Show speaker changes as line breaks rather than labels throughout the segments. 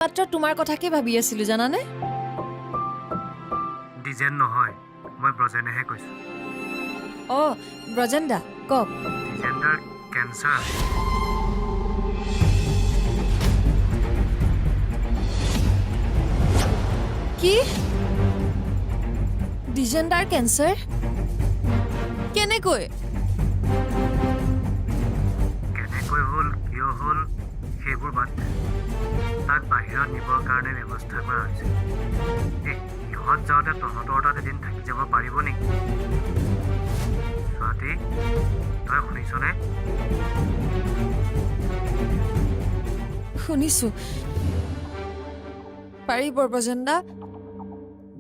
মাত্ৰ তোমাৰ কথাকে ভাবি আছিলো জানানে
ডিজেন নহয় মই ব্ৰজেনেহে কৈছো
ব্ৰজেন দা কওক
ডিজেণ্ডাৰ কেঞ্চাৰ
কি ডিজেণ্ডাৰ কেঞ্চাৰ কেনেকৈ
কেনেকৈ হ'ল কিয় হ'ল সেইবোৰ বাদ দে তাক বাহিৰত নিবৰ কাৰণে ব্যৱস্থা কৰা হৈছে এই ইহঁত যাওঁতে তহঁতৰ তাত এদিন থাকি যাব পাৰিব নেকি ছোৱালী তই শুনিছনে
শুনিছো পাৰিব ব্ৰজেন দা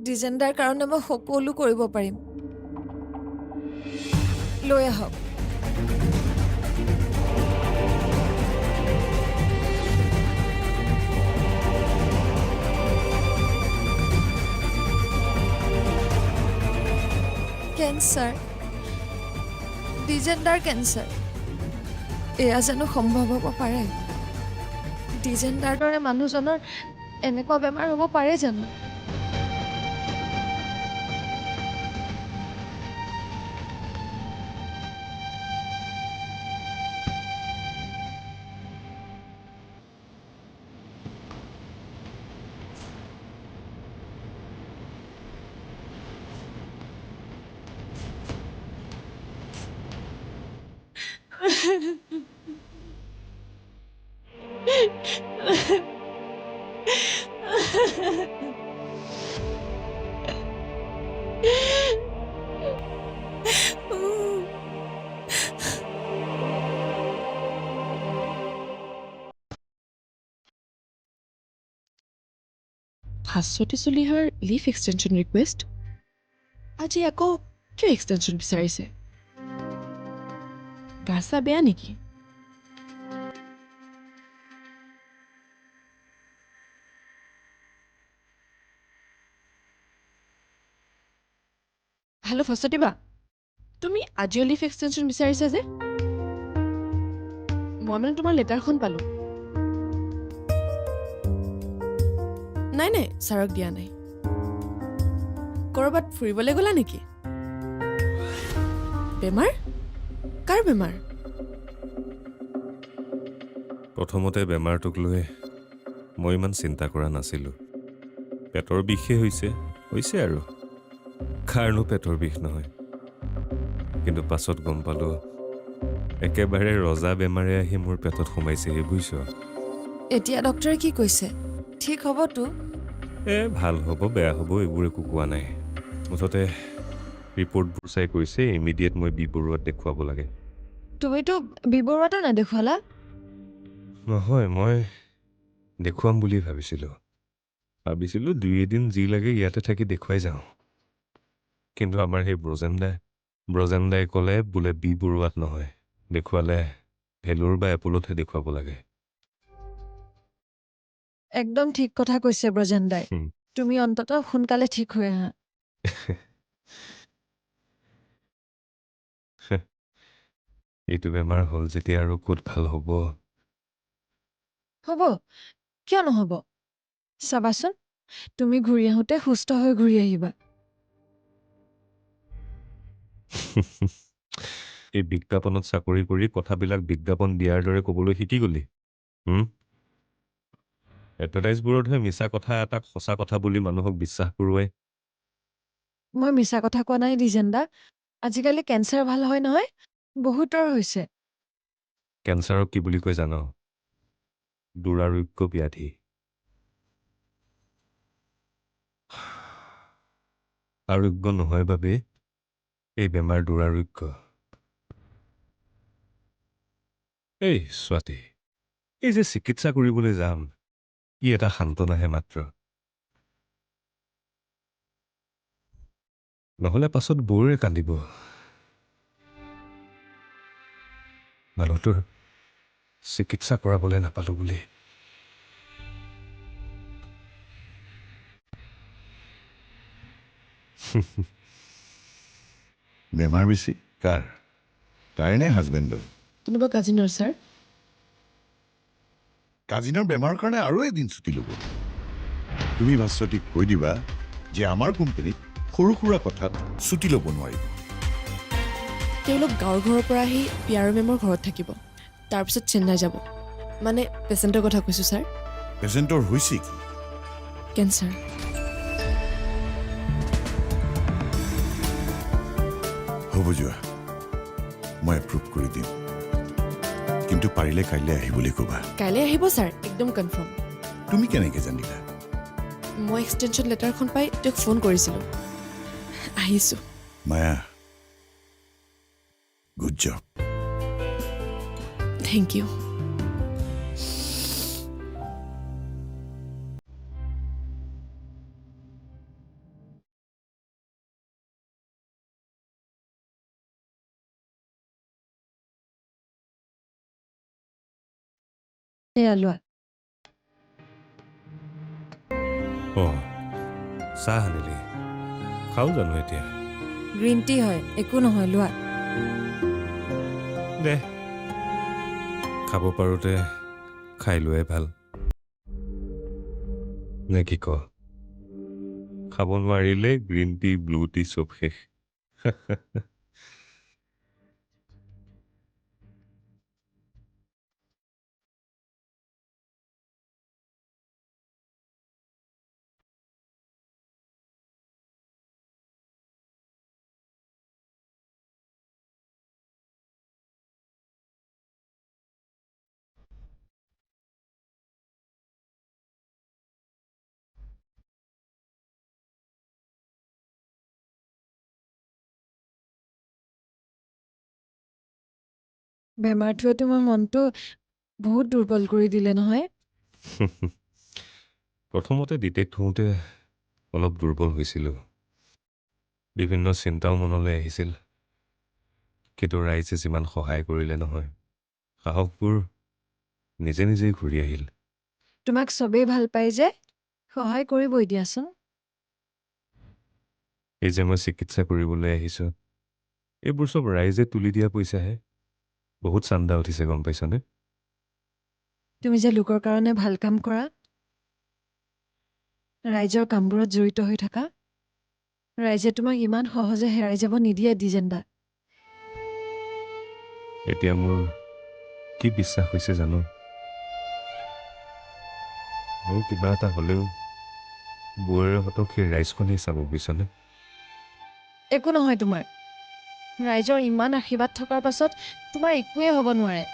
ডিজেণ্ডাৰ কাৰণে মই সকলো কৰিব পাৰিম লৈ আহক কেঞ্চাৰ ডিজেণ্ডাৰ কেঞ্চাৰ এয়া জানো সম্ভৱ হ'ব পাৰে ডিজেণ্ডাৰ দৰে মানুহজনৰ এনেকুৱা বেমাৰ হ'ব পাৰে জানো
ভাস্বতী চলিহাৰ লিভ এক্সটেনশ্যন ৰিকুৱেষ্ট আজি আকৌ কিয় এক্সটেনশ্যন বিচাৰিছে গা চা বেয়া নেকি হেল্ল' ভাস্বতী বা তুমি আজিও লিভ এক্সটেনশ্যন বিচাৰিছা যে মই মানে তোমাৰ লেটাৰখন পালোঁ নাই নাই ছাৰক দিয়া নাই ক'ৰবাত ফুৰিবলৈ গ'লা নেকি বেমাৰ কাৰ বেমাৰ
প্ৰথমতে বেমাৰটোক লৈ মই ইমান চিন্তা কৰা নাছিলোঁ পেটৰ বিষে হৈছে আৰু কাৰনো পেটৰ বিষ নহয় কিন্তু পাছত গম পালোঁ একেবাৰে ৰজা বেমাৰে আহি মোৰ পেটত সোমাইছেহি বুজিছ
এতিয়া ডক্টৰে কি কৈছে ঠিক হ'বতো
ভাল হ'ব বেয়া হ'ব এইবোৰ একো কোৱা নাই মুঠতে ৰিপৰ্টবোৰ চাই কৈছে ইমিডিয়েট মই বি বৰুৱাত দেখুৱাব লাগে
তুমিতো বিবৰুৱাতো নেদেখুৱালা
নহয় মই দেখুৱাম বুলি ভাবিছিলোঁ 2 এদিন যি লাগে ইয়াতে থাকি দেখুৱাই যাওঁ কিন্তু আমাৰ সেই ব্ৰজেনদাই ক'লে বোলে বি বৰুৱাত নহয় দেখুৱালে ভেলোৰ বা এপলতহে দেখুৱাব লাগে
একদম ঠিক কথা কৈছে ব্ৰজেন দাই তুমি অন্ততঃ সোনকালে ঠিক হৈ আহা
এইটো বেমাৰ হ'ল যেতিয়া আৰু ক'ত ভাল হ'ব
হ'ব কিয় নহ'ব চাবাচোন তুমি ঘূৰি আহোঁতে সুস্থ হৈ ঘূৰি আহিবা
এই বিজ্ঞাপনত চাকৰি কৰি কথাবিলাক বিজ্ঞাপন দিয়াৰ দৰে ক'বলৈ শিকি গলি এডভাৰটাইজবোৰতহে মিছা কথা এটাক সঁচা কথা বুলি মানুহক বিশ্বাস কৰোৱাই
মই মিছা কথা কোৱা নাই ডিজেণ্ডা আজিকালি কেঞ্চাৰ ভাল হয় নহয় বহুতৰ হৈছে
কেঞ্চাৰক কি বুলি কয় জান দুৰাৰোগ্য ব্যাধি আৰোগ্য নহয় বাবে এই বেমাৰ দুৰাৰোগ্য এই ছোৱালী এই যে চিকিৎসা কৰিবলৈ যাম ই এটা সান্তনাহে মাত্ৰ নহ'লে পাছত বৌৰে কান্দিব মানুহটোৰ চিকিৎসা কৰাবলৈ নাপালোঁ বুলি
বেমাৰ বেছি কাৰ তাইৰ নে হাজবেণ্ডৰ
কোনোবা কাজিনৰ ছাৰ
কাজিনৰ বেমাৰৰ কাৰণে আৰু এদিন ছুটি ল'ব। তুমি ভাস্বতীক কৈ দিবা যে আমাৰ কোম্পানীত সৰু সুৰা কথাত ছুটি ল'ব নোৱাৰিব।
তেওঁলোক গাঁৱৰ ঘৰৰ পৰা আহি পিয়াৰ মেমৰ ঘৰত থাকিব, তাৰপিছত চেন্নাই যাব। মানে পেচেণ্টৰ কথা কৈছোঁ ছাৰ।
পেচেণ্টৰ হৈছে কি?
কেঞ্চাৰ।
হ'ব যোৱা, মই এপ্ৰুভ কৰি দিম, কিন্তু পাৰিলে কাইলৈ আহিবলৈ ক'বা।
কাইলৈ আহিব ছাৰ, একদম কনফাৰ্ম।
তুমি কেনেকৈ জানিলা?
মই এক্সটেনশ্যন লেটাৰখন পাই তেওঁক ফোন কৰিছিলোঁ। আহিছোঁ।
Maya, good job.
Thank you.
এয়া লোৱা।
অঁ চাহ আনিলি, খাওঁ জানো এতিয়া?
গ্ৰীণ টি হয়, একো নহয়, লোৱা।
দে, খাব পাৰোঁতে খাই লোৱাই ভাল। নে কি ক? খাব নোৱাৰিলে গ্ৰীণ টি ব্লু টি চব শেষ।
বেমাৰটোৱে তোমাৰ মনটো বহুত দুৰ্বল কৰি দিলে নহয়।
প্ৰথমতে ডিটেক্ট হওঁতে অলপ দুৰ্বল হৈছিলোঁ, বিভিন্ন চিন্তাও মনলৈ আহিছিল, কিন্তু ৰাইজে যিমান সহায় কৰিলে নহয়, সাহসবোৰ নিজে নিজেই ঘূৰি আহিল।
তোমাক চবেই ভাল পায় যে, সহায় কৰিবই দিয়াচোন।
এই যে মই চিকিৎসা কৰিবলৈ আহিছোঁ, এইবোৰ চব ৰাইজে তুলি দিয়া পইচাহে। বহুত চান্দা উঠিছে, গম পাইছনে?
তুমি যে লোকৰ কাৰণে ভাল কাম কৰা, ৰাইজৰ কামবোৰত জড়িত হৈ থাকা, ৰাইজে তোমাক ইমান সহজে হেৰাই যাব নিদিয়ে দ্বিজেনদা।
এতিয়া মোৰ কি বিশ্বাস হৈছে জানো? মোৰ কিবা এটা হ'লেও বৌৰেহঁতক সেই ৰাইজখনেই চাব, বুজিছনে?
একো নহয় তোমাৰ। ৰাইজৰ ইমান আশীৰ্বাদ থকাৰ পাছত তোমাৰ একোৱেই হ'ব নোৱাৰে।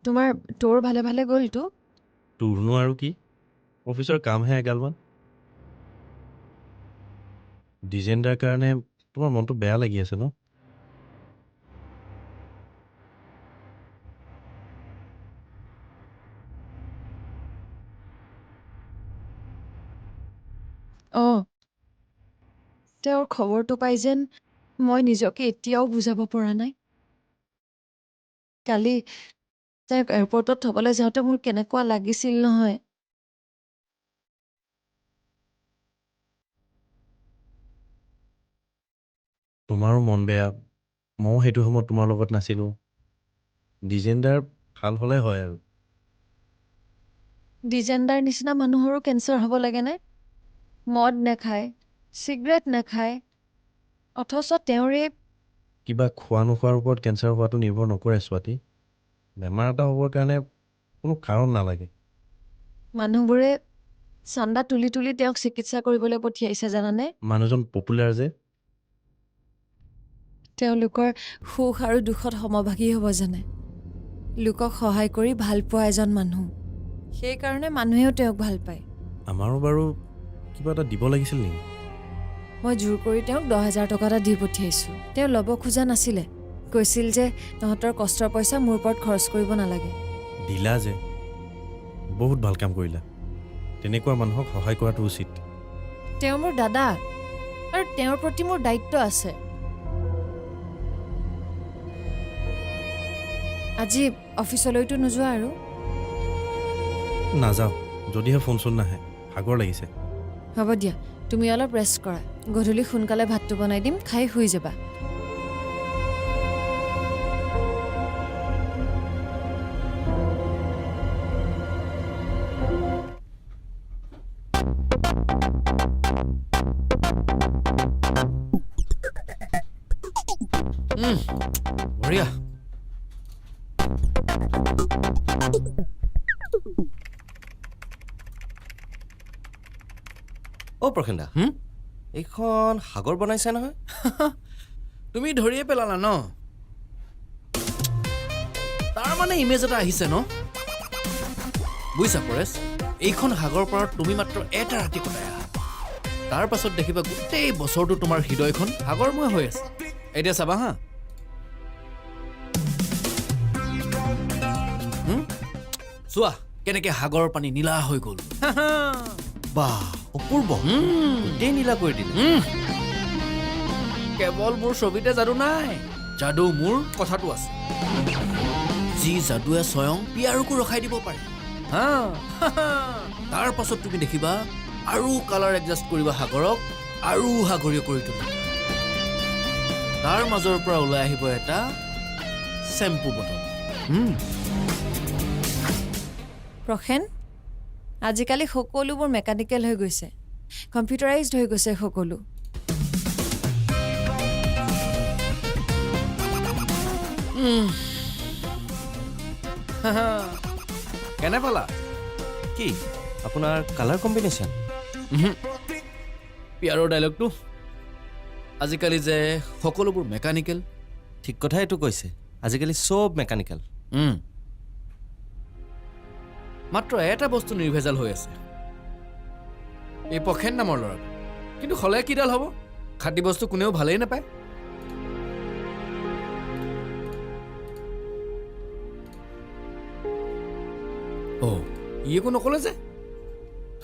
তোমাৰ তোৰ ভালে ভালে গ'লতো?
তোৰনো আৰু কি, অফিচৰ কামহে এগালমান। ডিজেণ্ডাৰ কাৰণে তোমাৰ মনটো বেয়া লাগি আছে ন?
অঁ, তেওঁৰ খবৰটো পাই যেন মই নিজকে এতিয়াও বুজাব পৰা নাই। কালি তাইক এয়াৰপৰ্টত থবলৈ যাওঁতে মোৰ কেনেকুৱা লাগিছিল নহয়।
তোমাৰো মন বেয়া, ময়ো সেইটো সময়ত তোমাৰ লগত নাছিলোঁ। ডিজেণ্ডাৰ ভাল হ'লে হয় আৰু।
ডিজেণ্ডাৰ নিচিনা মানুহৰো কেঞ্চাৰ হ'ব লাগেনে? মদ নাখায়, চিগাৰেট নাখায়, অথচ তেওঁৰে
কিবা খোৱা নোখোৱাৰ ওপৰত কেঞ্চাৰ হোৱাটো নিৰ্ভৰ নকৰে স্বাতী। বেমাৰ এটা হ'বৰ কাৰণে কোনো কাৰণ নালাগে।
মানুহবোৰে চান্দা তুলি তুলি তেওঁক চিকিৎসা কৰিবলৈ পঠিয়াইছে জানানে?
মানুহজন পপুলাৰ যে।
তেওঁলোকৰ সুখ আৰু দুখত সমভাগী হ'ব জানে। লোকক সহায় কৰি ভাল পোৱা এজন মানুহ, সেইকাৰণে মানুহেও তেওঁক ভাল পায়।
আমাৰো বাৰু কিবা এটা দিব লাগিছিল নেকি?
মই জোৰ কৰি তেওঁক 10,000 টকা এটা দি পঠিয়াইছোঁ। তেওঁ ল'ব খোজা নাছিলে, কৈছিল যে তহঁতৰ কষ্টৰ পইচা মোৰ ওপৰত খৰচ কৰিব নালাগে।
দিলা যে, বহুত ভাল কাম কৰিলা। তেনেকুৱা মানুহক সহায় কৰাটো উচিত।
তেওঁ মোৰ দাদা আৰু তেওঁৰ প্ৰতি মোৰ দায়িত্ব আছে। আজি অফিচলৈতো নোযোৱা আৰু?
নাযাওঁ, যদিহে ফোন চোন নাহে। ভাগৰ লাগিছে।
হ'ব দিয়া, তুমি অলপ ৰেষ্ট কৰা। গধূলি সোনকালে ভাতটো বনাই দিম, খাই শুই যাবা।
বঢ়িয়া।
অ' প্ৰসেনদা, এইখন সাগৰ বনাইছে নহয়?
তুমি ধৰিয়ে পেলালা ন? তাৰ মানে ইমেজ এটা আহিছে ন? বুজিছা পৰেশ, এইখন সাগৰ পাৰত তুমি মাত্ৰ এটা ৰাতি কটাই আহা। তাৰ পাছত দেখিবা গোটেই বছৰটো তোমাৰ হৃদয়খন সাগৰময় হৈ আছে। এতিয়া চাবা হা। চোৱা কেনেকে সাগৰৰ পানী নীলা হৈ গ'ল।
বাহ, অপূৰ্ব। গোটেই নীলা কৰি দিলে।
কেৱল মোৰ ছবিতে যাদু নাই, যাদু মোৰ কথাটো আছে। যি যাদুৱে স্বয়ং পিয়াৰুকো ৰখাই দিব পাৰে। হা তাৰ পাছত তুমি দেখিবা আৰু কালাৰ এডজাষ্ট কৰিবা সাগৰক, আৰু সাগৰীয় কৰি তুলিবা। তাৰ মাজৰ পৰা ওলাই আহিব এটা চেম্পু বটল।
প্ৰসেন, আজিকালি সকলোবোৰ মেকানিকেল হৈ গৈছে, কম্পিউটাৰাইজড হৈ গৈছে সকলো।
কেনে পালা?
কি আপোনাৰ কালাৰ কম্বিনেশ্যন?
পিয়াৰৰ ডাইলগটো, আজিকালি যে সকলোবোৰ মেকানিকেল।
ঠিক কথা এইটো কৈছে, আজিকালি চব মেকানিকেল।
মাত্ৰ এটা বস্তু নিৰ্ভেজাল হৈ আছে, এই প্ৰসেন নামৰ ল'ৰাটো। কিন্তু হ'লে কিডাল হ'ব, খাটি বস্তু কোনেও ভালেই নাপায়। ই একো নকলে যে।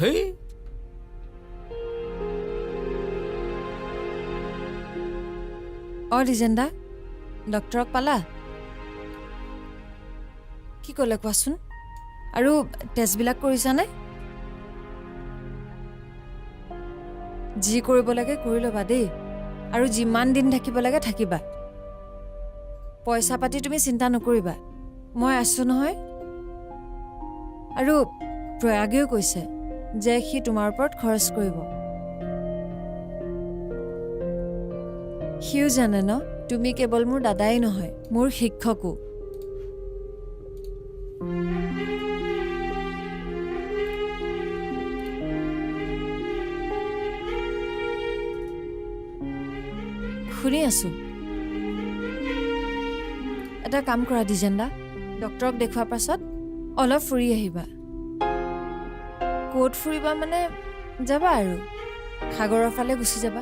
হেই
ডিজেণ্ডা, ডক্তৰক পালা? কি ক'লে কোৱাচোন? আৰু টেষ্টবিলাক কৰিছানে? যি কৰিব লাগে কৰি ল'বা দেই, আৰু যিমান দিন থাকিব লাগে থাকিবা। পইচা পাতি তুমি চিন্তা নকৰিবা, মই আছোঁ নহয়। আৰু প্ৰয়াগেও কৈছে যে সি তোমাৰ ওপৰত খৰচ কৰিব। সিও জানে ন, তুমি কেৱল মোৰ দাদাই নহয়, মোৰ শিক্ষকো। শুনি আছো। এটা কাম কৰা ডিজেণ্ডা, ডক্তৰক দেখুৱাৰ পাছত অলপ ফুৰি আহিবা। ক'ত ফুৰিবা মানে যাবা আৰু সাগৰৰ ফালে গুচি যাবা।